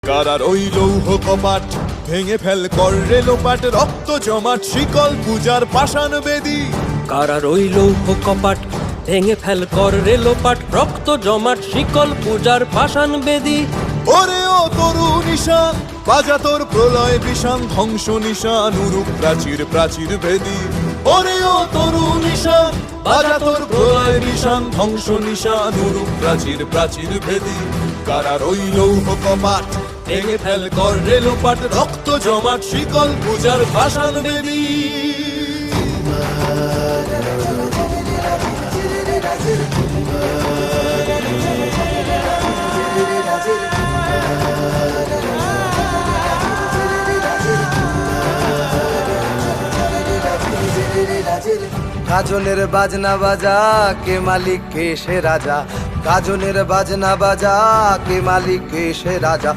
কারার ওই লৌহ কপাট ভেঙে ফেল কর রে লোপাট, রক্ত জমাট শিকল পূজার পাষাণ বেদী। কারার ওই লৌহ কপাট ভেঙে ফেল কর রে লোপাট, রক্ত জমাট শিকল পূজার পাষাণ বেদী। ওরে ও তরু নিশান বাজা তোর প্রলয় বিষান, ধ্বংস নিশান উরুপ প্রাচীর প্রাচীর ভেদী। ওরে ও তরু নিশান বাজা তোর প্রলয় বিষান, ধ্বংস নিশান উরুপ প্রাচীর প্রাচীর ভেদী। কারার ওই লৌহ কপাট ভেঙে ফেল কর রে লোপাট, রক্ত জমাট শিকল পূজার পাষাণ বেদী। গাজনের বাজনা বাজা, কে মালিক কে সে রাজা। গাজনের বাজনা বাজা, কে মালিক কে সে রাজা।